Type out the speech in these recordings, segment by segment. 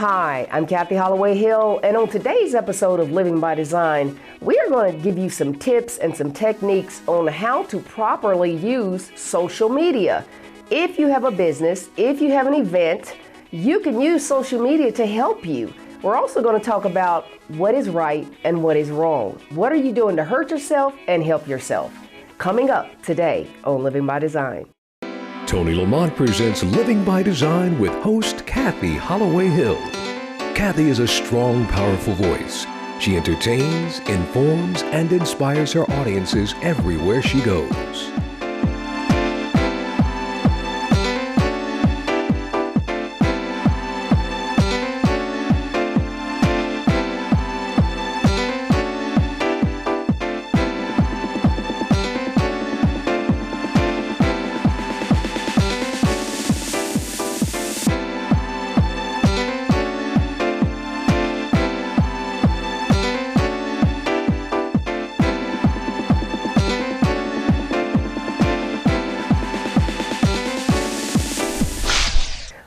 Hi, I'm Kathy Holloway Hill, and on today's episode of Living by Design, we are going to give you some tips and some techniques on how to properly use social media. If you have a business, if you have an event, you can use social media to help you. We're also going to talk about what is right and what is wrong. What are you doing to hurt yourself and help yourself? Coming up today on Living by Design. Tony Lamont presents Living by Design with host Kathy Holloway Hill. Kathy is a strong, powerful voice. She entertains, informs, and inspires her audiences everywhere she goes.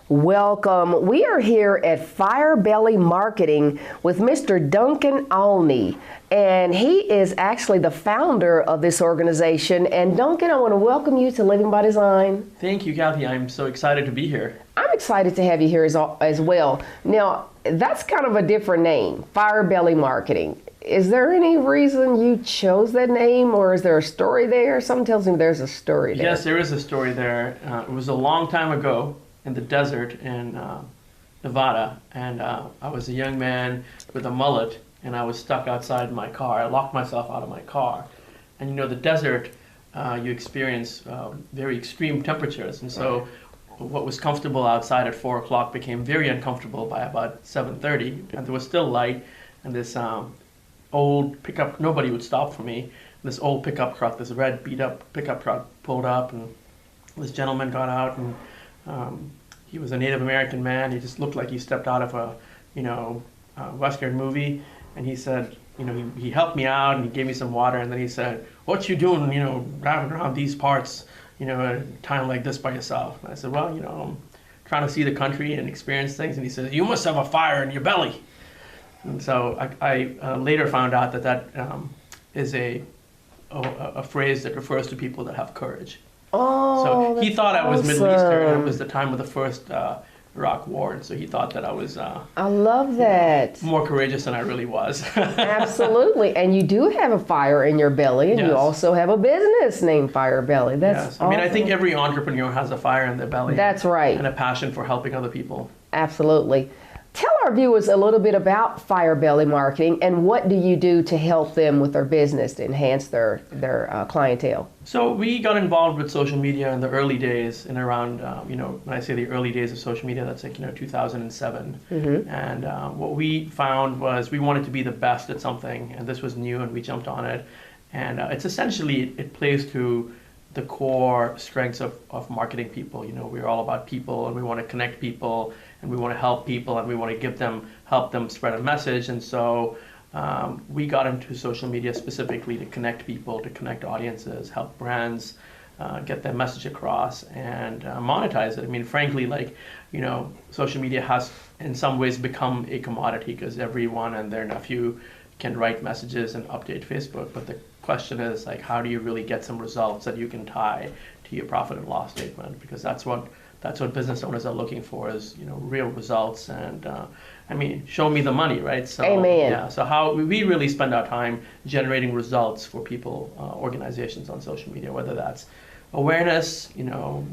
Welcome. We are here at Firebelly Marketing with Mr. Duncan Alney, and he is actually the founder of this organization. And Duncan, I want to welcome you to Living by Design. Thank you, Kathy. I'm so excited to be here. I'm excited to have you here as well. Now, that's kind of a different name, Firebelly Marketing. Is there any reason you chose that name, or is there a story there? Something tells me there's a story there. Yes, there is a story there. It was a long time ago in the desert in Nevada, and I was a young man with a mullet, and I was stuck outside my car. I locked myself out of my car. And you know, the desert, you experience very extreme temperatures, and so what was comfortable outside at 4 o'clock became very uncomfortable by about 7:30, and there was still light, and this old pickup, nobody would stop for me. This old pickup truck, this red beat up pickup truck pulled up, and this gentleman got out, and he was a Native American man. He just looked like he stepped out of a Western movie. And he said, he helped me out and he gave me some water. And then he said, "What you doing, driving around these parts, at a time like this by yourself?" And I said, "Well, I'm trying to see the country and experience things." And he says, "You must have a fire in your belly." And so I later found out that is a phrase that refers to people that have courage. Oh, so he thought I was awesome. Middle Eastern, and it was the time of the first Iraq War, and so he thought that I was I love that. more courageous than I really was. Absolutely. And you do have a fire in your belly, and Yes. you also have a business named Firebelly. That's Yes. I mean, I awesome. think every entrepreneur has a fire in their belly. That's right. And a passion for helping other people. Absolutely. Tell our viewers a little bit about Firebelly Marketing and what do you do to help them with their business to enhance their clientele? So we got involved with social media in the early days, in around, when I say the early days of social media, that's like, 2007. Mm-hmm. And what we found was we wanted to be the best at something, and this was new, and we jumped on it. And it's essentially, it plays to the core strengths of marketing people. We're all about people, and we want to connect people, and we want to help people, and we want to help them spread a message. And so we got into social media specifically to connect people, to connect audiences, help brands get their message across, and monetize it. I mean, frankly, social media has in some ways become a commodity because everyone and their nephew can write messages and update Facebook. But the question is, how do you really get some results that you can tie to your profit and loss statement? Because that's what business owners are looking for, is real results. And show me the money, right? So, Amen. Yeah. So how we really spend our time generating results for people, organizations on social media, whether that's awareness,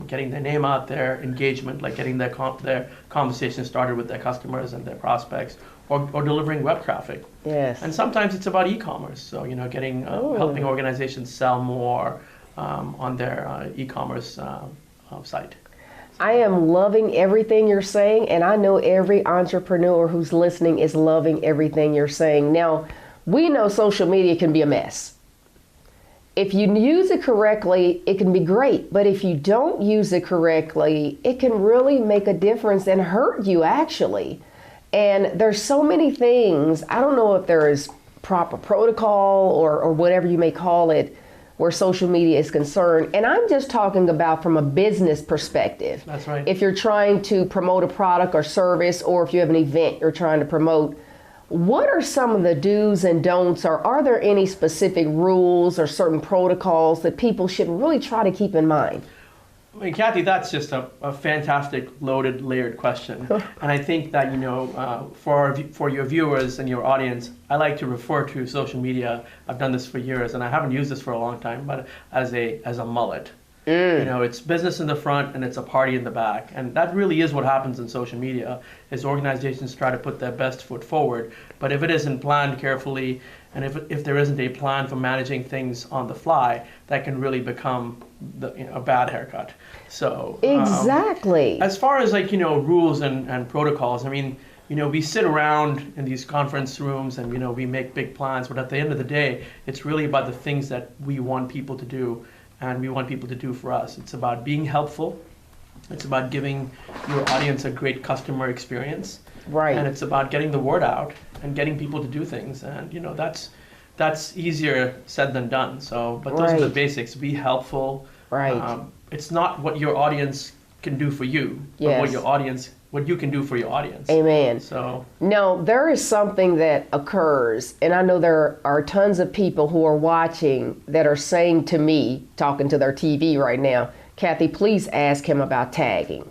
getting their name out there, engagement, like getting their conversation started with their customers and their prospects, or delivering web traffic. Yes. And sometimes it's about e-commerce. So, getting helping organizations sell more on their e-commerce site. I am loving everything you're saying, and I know every entrepreneur who's listening is loving everything you're saying. Now, we know social media can be a mess. If you use it correctly, it can be great. But if you don't use it correctly, it can really make a difference and hurt you, actually. And there's so many things. I don't know if there is proper protocol or whatever you may call it, where social media is concerned. And I'm just talking about from a business perspective. That's right. If you're trying to promote a product or service, or if you have an event you're trying to promote, what are some of the do's and don'ts, or are there any specific rules or certain protocols that people should really try to keep in mind? I mean, Kathy, that's just a fantastic, loaded, layered question. And I think that, for your viewers and your audience, I like to refer to social media. I've done this for years, and I haven't used this for a long time, but as a mullet. It's business in the front and it's a party in the back. And that really is what happens in social media, is organizations try to put their best foot forward. But if it isn't planned carefully, and if there isn't a plan for managing things on the fly, that can really become a bad haircut. So exactly. As far as rules and protocols, I mean, we sit around in these conference rooms and we make big plans, but at the end of the day, it's really about the things that we want people to do and we want people to do for us. It's about being helpful. It's about giving your audience a great customer experience. Right. And it's about getting the word out and getting people to do things. And that's easier said than done. But those are the basics. Be helpful. Right. It's not what your audience can do for you, but what you can do for your audience. Amen. So now there is something that occurs, and I know there are tons of people who are watching that are saying to me, talking to their TV right now, Kathy, please ask him about tagging.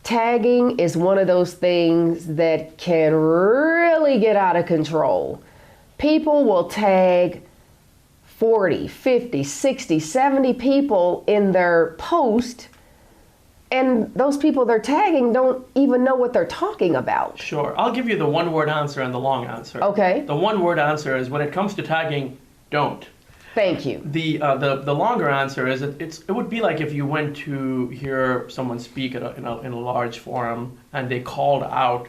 Tagging is one of those things that can really get out of control. People will tag 40, 50, 60, 70 people in their post, and those people they're tagging don't even know what they're talking about. Sure. I'll give you the one-word answer and the long answer. Okay. The one-word answer is, when it comes to tagging, don't. Thank you. The longer answer is, it would be like if you went to hear someone speak in a large forum and they called out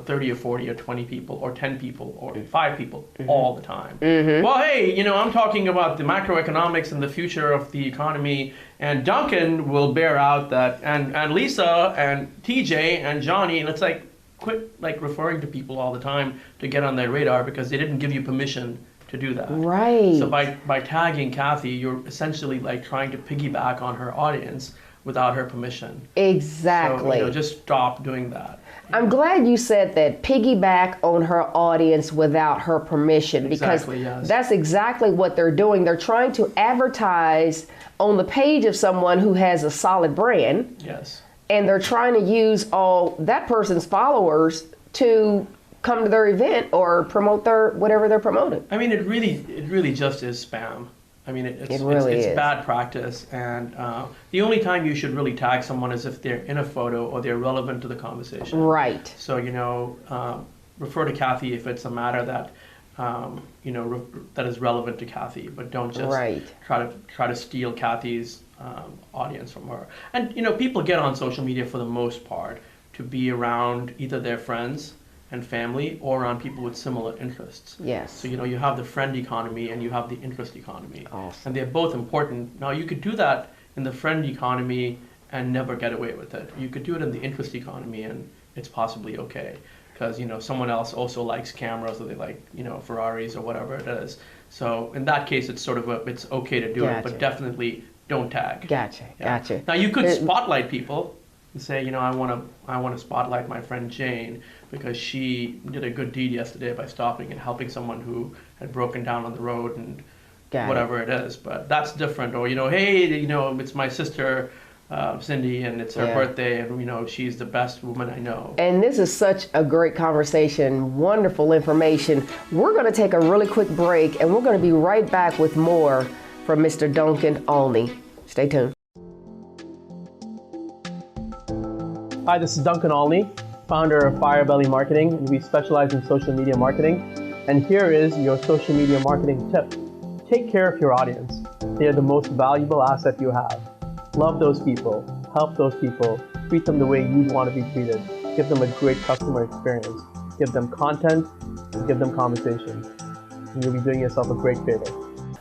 30 or 40 or 20 people or 10 people or 5 people all the time. Well, hey, I'm talking about the macroeconomics and the future of the economy, and Duncan will bear out that, and Lisa and TJ and Johnny, and it's like, quit referring to people all the time to get on their radar, because they didn't give you permission to do that. Right. So by tagging Kathy, you're essentially trying to piggyback on her audience without her permission. Exactly. So, just stop doing that. I'm glad you said that, piggyback on her audience without her permission, because Exactly, yes. that's exactly what they're doing. They're trying to advertise on the page of someone who has a solid brand. Yes. And they're trying to use all that person's followers to come to their event or promote their whatever they're promoting. I mean, it really just is spam. I mean, it's bad practice, and the only time you should really tag someone is if they're in a photo or they're relevant to the conversation. Right. So refer to Kathy if it's a matter that that is relevant to Kathy, but don't just try to steal Kathy's audience from her. And people get on social media for the most part to be around either their friends and family or around people with similar interests. Yes. So you have the friend economy and you have the interest economy. Awesome. And they're both important. Now you could do that in the friend economy and never get away with it. You could do it in the interest economy and it's possibly okay, because someone else also likes cameras, or they like Ferraris or whatever it is. So in that case, it's sort of it's okay to do it, but definitely don't tag. Gotcha. Now you could spotlight people and say, I want to spotlight my friend Jane because she did a good deed yesterday by stopping and helping someone who had broken down on the road and whatever it is. But that's different. Or hey, it's my sister Cindy, and it's her birthday, and she's the best woman I know. And this is such a great conversation, wonderful information. We're going to take a really quick break, and we're going to be right back with more from Mr. Duncan Olney. Stay tuned. Hi, this is Duncan Olney, founder of Firebelly Marketing, and we specialize in social media marketing. And here is your social media marketing tip. Take care of your audience. They are the most valuable asset you have. Love those people, help those people, treat them the way you'd want to be treated. Give them a great customer experience. Give them content, and give them conversations. And you'll be doing yourself a great favor.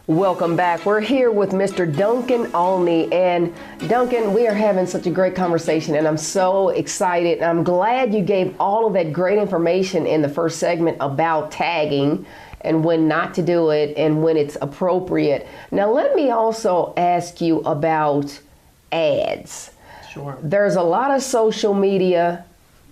Welcome back. We're here with Mr. Duncan Olney. And Duncan, we are having such a great conversation, and I'm so excited. I'm glad you gave all of that great information in the first segment about tagging and when not to do it and when it's appropriate. Now, let me also ask you about ads. Sure. There's a lot of social media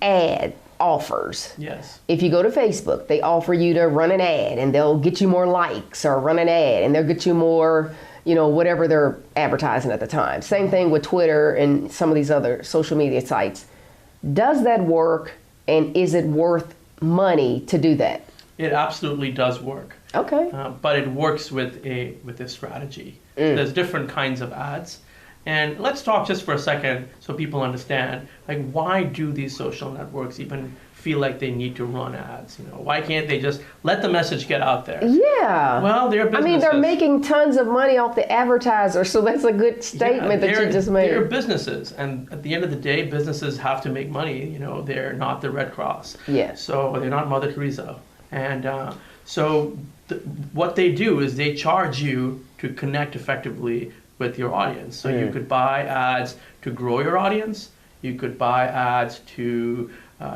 ad offers. Yes. If you go to Facebook, they offer you to run an ad and they'll get you more likes, or run an ad and they'll get you more, whatever they're advertising at the time. Same thing with Twitter and some of these other social media sites. Does that work, and is it worth money to do that? It absolutely does work. Okay. But it works with a strategy. There's different kinds of ads. And let's talk just for a second so people understand, like, why do these social networks even feel like they need to run ads? Why can't they just let the message get out there? Yeah. Well, they're businesses. they're making tons of money off the advertiser, so that's a good statement that you just made. They're businesses, and at the end of the day, businesses have to make money. They're not the Red Cross. Yes. So they're not Mother Teresa. And what they do is they charge you to connect effectively with your audience. So you could buy ads to grow your audience. You could buy ads to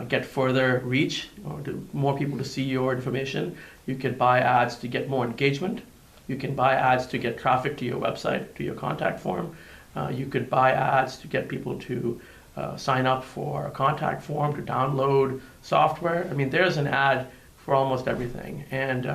get further reach, or to more people to see your information. You could buy ads to get more engagement. You can buy ads to get traffic to your website, to your contact form. You could buy ads to get people to sign up for a contact form, to download software. There's an ad for almost everything. And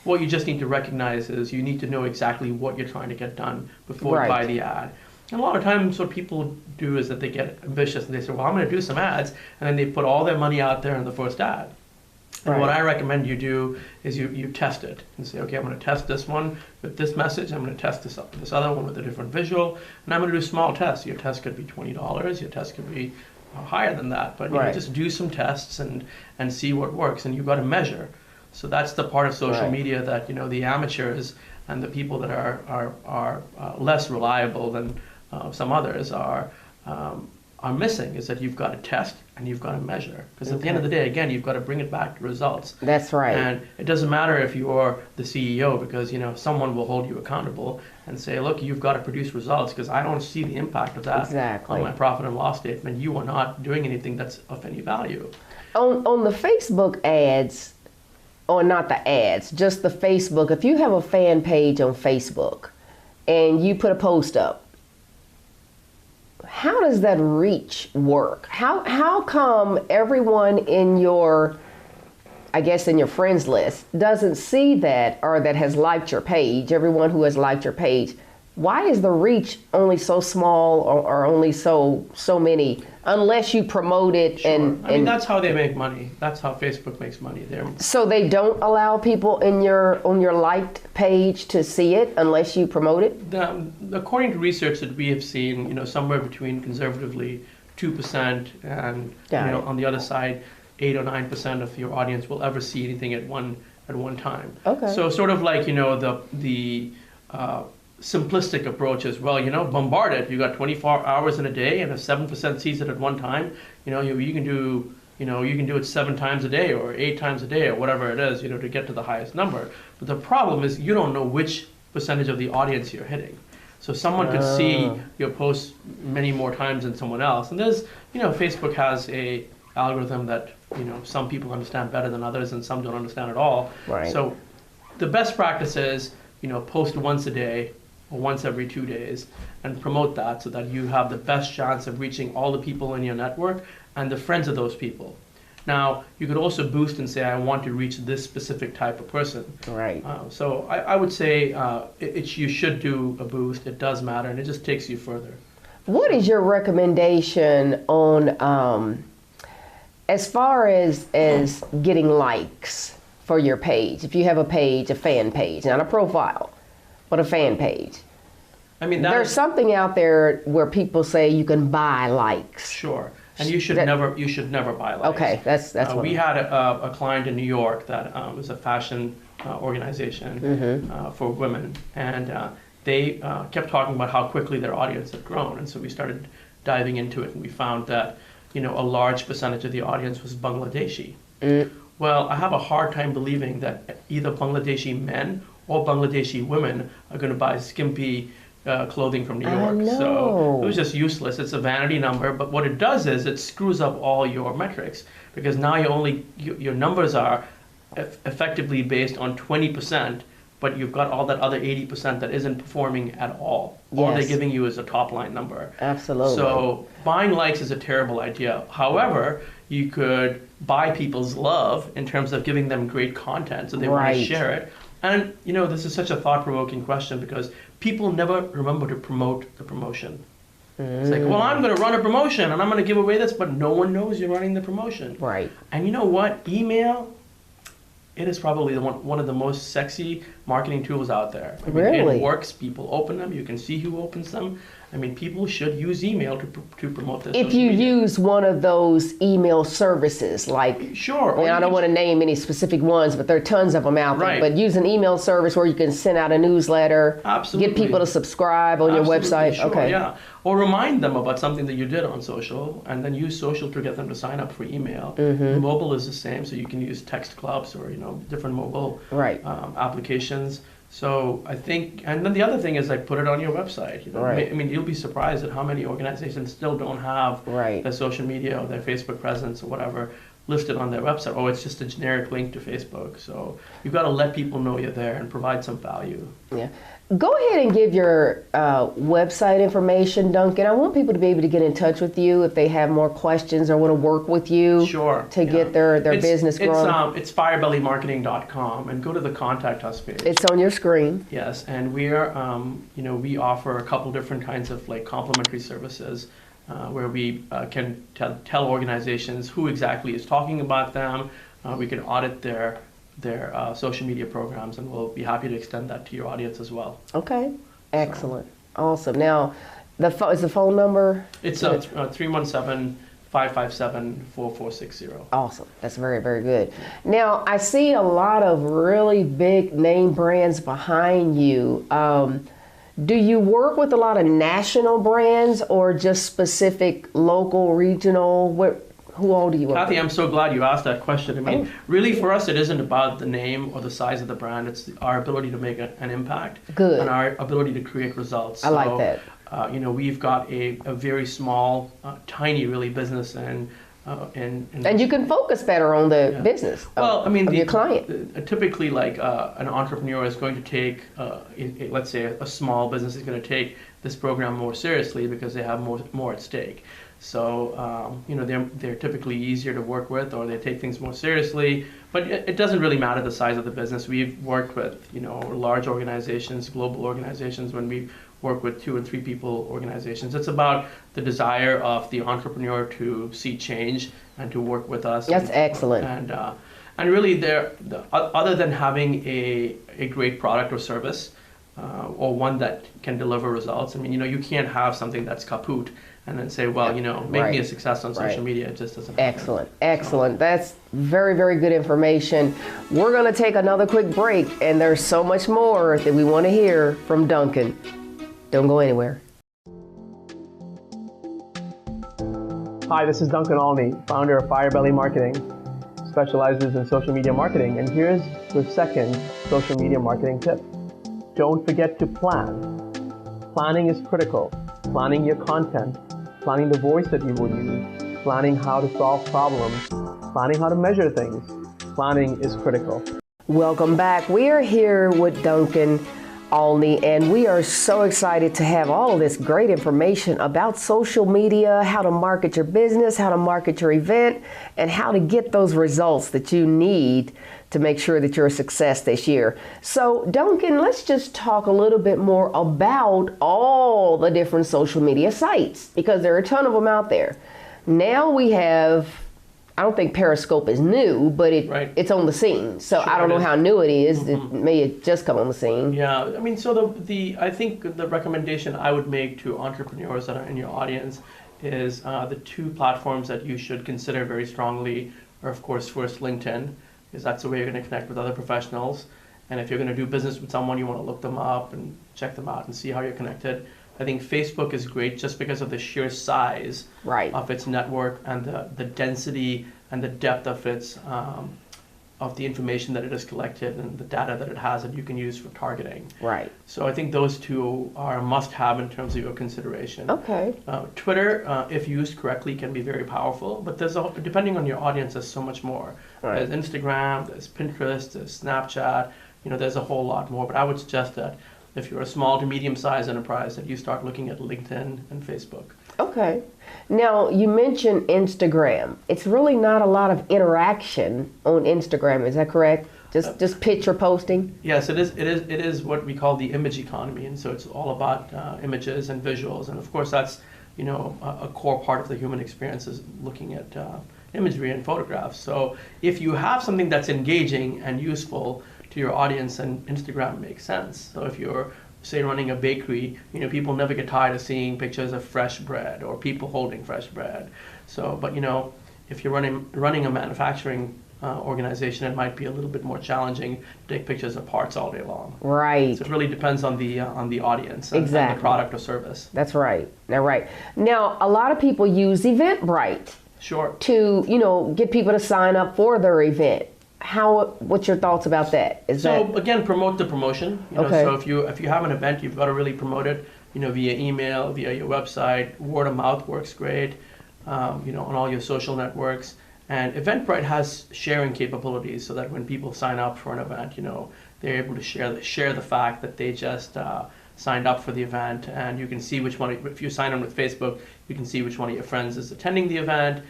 what you just need to recognize is you need to know exactly what you're trying to get done before you buy the ad. And a lot of times what people do is that they get ambitious and they say, well, I'm going to do some ads, and then they put all their money out there in the first ad. And what I recommend you do is you test it and say, okay, I'm going to test this one with this message. I'm going to test this other one with a different visual, and I'm going to do small tests. Your test could be $20. Your test could be higher than that. But just do some tests and see what works. And you've got to measure. So that's the part of social media that the amateurs and the people that are less reliable than some others are missing, is that you've got to test and you've got to measure. Because at the end of the day, again, you've got to bring it back to results. That's right. And it doesn't matter if you're the CEO, because someone will hold you accountable and say, look, you've got to produce results, because I don't see the impact of that on my profit and loss statement. You are not doing anything that's of any value. On the Facebook ads, or not the ads, just the Facebook, if you have a fan page on Facebook and you put a post up, how does that reach work? How come everyone in your friends list doesn't see that, or that has liked your page, everyone who has liked your page? Why is the reach only so small, or only so many, unless you promote it? Sure. And that's how they make money. That's how Facebook makes money. So they don't allow people on your liked page to see it unless you promote it? According to research that we have seen, somewhere between conservatively 2% and on the other side, 8 or 9% of your audience will ever see anything at one time. Okay. So sort of like the simplistic approach is, well, bombard it. You got 24 hours in a day, and if 7% sees it at one time, you can do it 7 times a day or 8 times a day or whatever it is, to get to the highest number. But the problem is you don't know which percentage of the audience you're hitting. So someone could see your posts many more times than someone else. And there's, Facebook has a algorithm that, some people understand better than others, and some don't understand at all. Right. So the best practice is, post once a day or once every 2 days and promote that, so that you have the best chance of reaching all the people in your network and the friends of those people. Now, you could also boost and say, I want to reach this specific type of person. Right. So I would say you should do a boost. It does matter, and it just takes you further. What is your recommendation on, as far as getting likes for your page? If you have a page, a fan page, not a profile, but a fan page. There's something out there where people say you can buy likes. Sure. And you should never buy likes. Okay, that's what we had a client in New York that was a fashion organization for women, and they kept talking about how quickly their audience had grown, and so we started diving into it, and we found that a large percentage of the audience was Bangladeshi. Well, I have a hard time believing that either Bangladeshi men all Bangladeshi women are going to buy skimpy clothing from New I York. know. So it was just useless. It's a vanity number, but what it does is it screws up all your metrics, because now your numbers are effectively based on 20%, but you've got all that other 80% that isn't performing at all. All they're Yes. giving you is a top line number. Absolutely. So buying likes is a terrible idea. However, you could buy people's love in terms of giving them great content so they want Right. to share it. And this is such a thought-provoking question, because people never remember to promote the promotion. It's like, well, I'm going to run a promotion and I'm going to give away this, but no one knows you're running the promotion. Right. And you know what? Email, it is probably one of the most sexy marketing tools out there. I mean, Really? It works. People open them. You can see who opens them. I mean, people should use email to promote this. If you use one of those email services, like, Sure. I don't want to name any specific ones, but there are tons of them out there. Right. But use an email service where you can send out a newsletter, Absolutely. get people to subscribe on your Absolutely, website. sure, Okay. Yeah. Or remind them about something that you did on social, and then use social to get them to sign up for email. Mm-hmm. Mobile is the same, so you can use text clubs or different mobile Right. applications. So I think, and then the other thing is like put it on your website. Right. I mean, you'll be surprised at how many organizations still don't have Right. their social media or their Facebook presence or whatever listed on their website. Oh, it's just a generic link to Facebook. So you've got to let people know you're there and provide some value. Yeah. Go ahead and give your website information, Duncan. I want people to be able to get in touch with you if they have more questions or want to work with you Sure. to get their business growing. It's firebellymarketing.com, and go to the contact us page. It's on your screen. Yes, and we are, we offer a couple different kinds of like complimentary services where we can tell organizations who exactly is talking about them. We can audit their social media programs, and we'll be happy to extend that to your audience as well. Okay. Excellent. Awesome. Now, is the phone number? It's 317-557-4460. Awesome. That's very, very good. Now, I see a lot of really big name brands behind you. Do you work with a lot of national brands or just specific local, regional? Who all do you work Kathy, with? I'm so glad you asked that question. I mean, really for us, it isn't about the name or the size of the brand. It's our ability to make an impact. Good. And our ability to create results. I like that. We've got a very small, tiny, really business and you can focus better on the business of your client. Typically, like an entrepreneur is going to take, let's say a small business is going to take this program more seriously because they have more at stake. So, they're typically easier to work with, or they take things more seriously, but it doesn't really matter the size of the business. We've worked with, large organizations, global organizations, when we work with 2 and 3 people organizations. It's about the desire of the entrepreneur to see change and to work with us. That's excellent. And really, other than having a great product or service, or one that can deliver results, I mean, you can't have something that's kaput and then say, well, make me a success on social media. It just doesn't happen. Excellent. Excellent. That's very, very good information. We're going to take another quick break, and there's so much more that we want to hear from Duncan. Don't go anywhere. Hi, this is Duncan Alney, founder of Firebelly Marketing, specializes in social media marketing, and here's your second social media marketing tip. Don't forget to plan. Planning is critical. Planning your content, planning the voice that you will use, planning how to solve problems, planning how to measure things. Planning is critical. Welcome back. We are here with Duncan Alney, and we are so excited to have all of this great information about social media, how to market your business, how to market your event, and how to get those results that you need to make sure that you're a success this year. So, Duncan, let's just talk a little bit more about all the different social media sites, because there are a ton of them out there. Now we have, I don't think Periscope is new, but it's on the scene. So Sure, I don't know how new it is. Mm-hmm. It may have just come on the scene. Yeah, I mean, so I think the recommendation I would make to entrepreneurs that are in your audience is the 2 platforms that you should consider very strongly are, of course, first LinkedIn, because that's the way you're going to connect with other professionals. And if you're going to do business with someone, you want to look them up and check them out and see how you're connected. I think Facebook is great just because of the sheer size of its network and the density and the depth of its of the information that it has collected and the data that it has that you can use for targeting. Right. So I think those two are a must-have in terms of your consideration. Okay. Twitter, if used correctly, can be very powerful, but depending on your audience, there's so much more. Right. There's Instagram, there's Pinterest, there's Snapchat, there's a whole lot more, but I would suggest that if you're a small to medium-sized enterprise, that you start looking at LinkedIn and Facebook. Okay. Now, you mentioned Instagram. It's really not a lot of interaction on Instagram, is that correct? Just picture posting? Yes, it is. It is what we call the image economy, and so it's all about images and visuals, and of course that's a core part of the human experience is looking at imagery and photographs. So if you have something that's engaging and useful to your audience, then Instagram makes sense. So if you're, say, running a bakery, people never get tired of seeing pictures of fresh bread or people holding fresh bread. So, but if you're running a manufacturing organization, it might be a little bit more challenging to take pictures of parts all day long. Right. So it really depends on the audience and Exactly. the product or service. That's right. Now, a lot of people use Eventbrite Sure. to, get people to sign up for their event. What's your thoughts about that? Again, promote the promotion. Okay. So if you have an event, you've got to really promote it. Via email, via your website. Word of mouth works great. On all your social networks. And Eventbrite has sharing capabilities, so that when people sign up for an event, they're able to share the fact that they just signed up for the event, and you can see which one. If you sign on with Facebook, you can see which one of your friends is attending the event.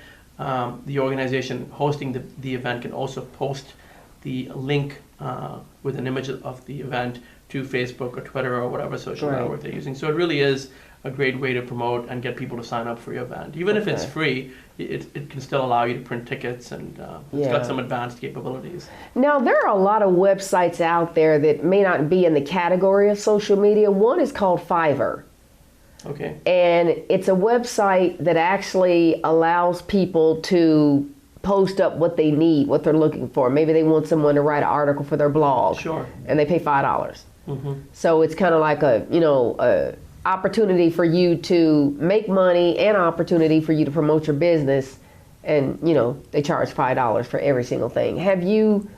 The organization hosting the event can also post the link with an image of the event to Facebook or Twitter or whatever social Right. network they're using. So it really is a great way to promote and get people to sign up for your event. Even if it's free, it can still allow you to print tickets, and it's got some advanced capabilities. Now, there are a lot of websites out there that may not be in the category of social media. One is called Fiverr. Okay. And it's a website that actually allows people to post up what they need, what they're looking for. Maybe they want someone to write an article for their blog. Sure. And they pay $5. So it's kind of like a opportunity for you to make money and an opportunity for you to promote your business. And, they charge $5 for every single thing. Have you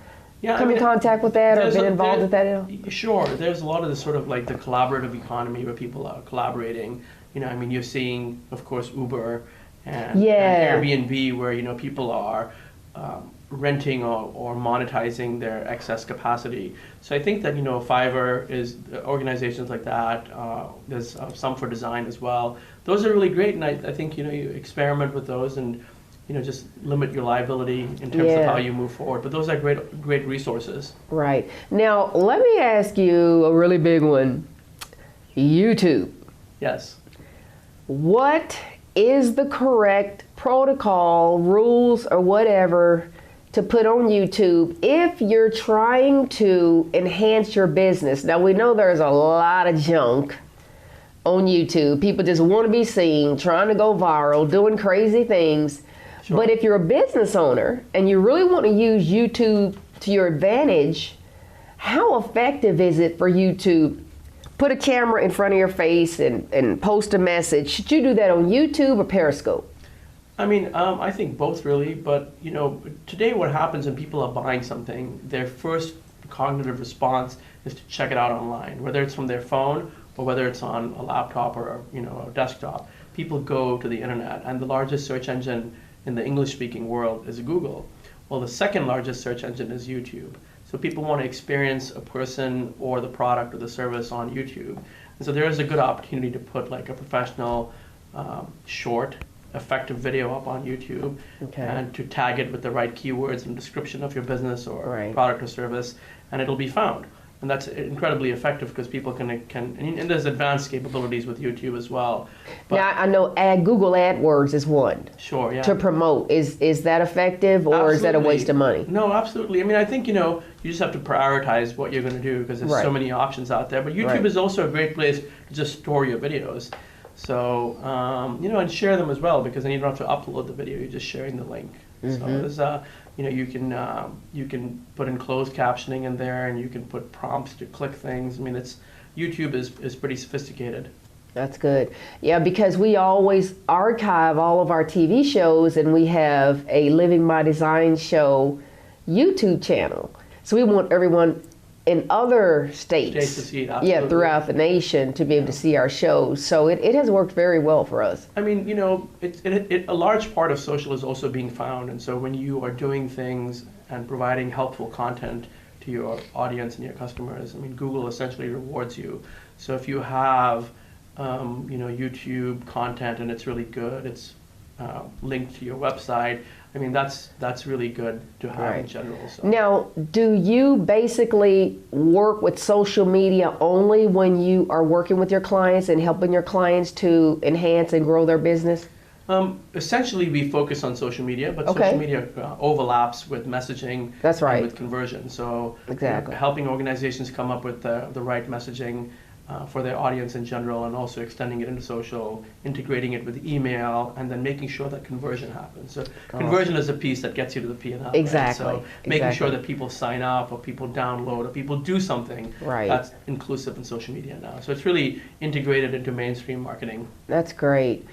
come in contact with that or been involved with that at all? Sure. There's a lot of the sort of like the collaborative economy where people are collaborating. You're seeing, of course, Uber and Airbnb, where, people are renting or monetizing their excess capacity. So I think that, Fiverr is organizations like that. There's some for design as well. Those are really great, and I think, you experiment with those and, just limit your liability in terms of how you move forward. But those are great resources. Right. Now, let me ask you a really big one. YouTube. Yes. What is the correct protocol, rules, or whatever to put on YouTube if you're trying to enhance your business? Now, we know there's a lot of junk on YouTube. People just want to be seen, trying to go viral, doing crazy things. Sure. But if you're a business owner and you really want to use YouTube to your advantage, how effective is it for you to put a camera in front of your face and post a message? Should you do that on YouTube or Periscope? I think both really, but today what happens when people are buying something, their first cognitive response is to check it out online, whether it's from their phone or whether it's on a laptop or a desktop. People go to the internet, and the largest search engine in the English-speaking world is Google. Well, the second largest search engine is YouTube. So people want to experience a person or the product or the service on YouTube. And so there is a good opportunity to put like a professional, short, effective video up on YouTube, and to tag it with the right keywords and description of your business or product or service, and it'll be found. And that's incredibly effective because people can and there's advanced capabilities with YouTube as well. But now, I know Google AdWords is one. Sure, yeah. To promote. Is that effective, or Absolutely. Is that a waste of money? No, absolutely. I think, you just have to prioritize what you're going to do because there's so many options out there. But YouTube is also a great place to just store your videos. So, and share them as well, because then you don't have to upload the video, you're just sharing the link. So there's, you can put in closed captioning in there, and you can put prompts to click things. YouTube is pretty sophisticated. That's good. Yeah, because we always archive all of our TV shows, and we have a Living by Design show YouTube channel. So we want everyone in other states, to see it, absolutely. throughout the nation to be able to see our shows. So it has worked very well for us. I mean, a large part of social is also being found, and so when you are doing things and providing helpful content to your audience and your customers, I mean, Google essentially rewards you. So if you have, YouTube content and it's really good, it's linked to your website. I mean, that's really good to have in general. So. Now, do you basically work with social media only when you are working with your clients and helping your clients to enhance and grow their business? Essentially, we focus on social media, but social media overlaps with messaging. That's right. And with conversion. So exactly. Helping organizations come up with the right messaging for their audience in general, and also extending it into social, integrating it with email, and then making sure that conversion happens. So conversion is a piece that gets you to the P&L. Exactly. Right? So making sure that people sign up, or people download, or people do something. Right. That's inclusive in social media now. So it's really integrated into mainstream marketing. That's great.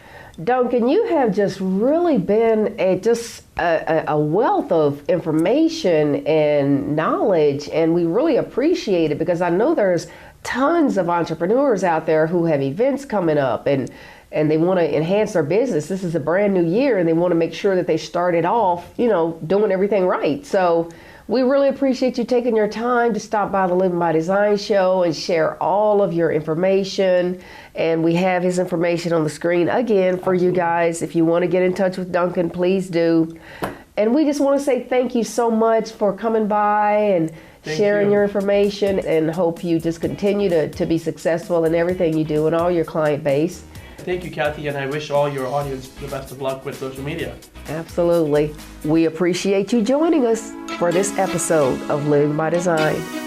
Duncan, you have just really been a wealth of information and knowledge, and we really appreciate it, because I know there's tons of entrepreneurs out there who have events coming up and they want to enhance their business. This is a brand new year and they want to make sure that they started off, doing everything right. So we really appreciate you taking your time to stop by the Living by Design show and share all of your information. And we have his information on the screen again for you guys. If you want to get in touch with Duncan, please do. And we just want to say thank you so much for coming by and sharing your information, and hope you just continue to be successful in everything you do and all your client base. Thank you, Kathy, and I wish all your audience the best of luck with social media. Absolutely. We appreciate you joining us for this episode of Living by Design.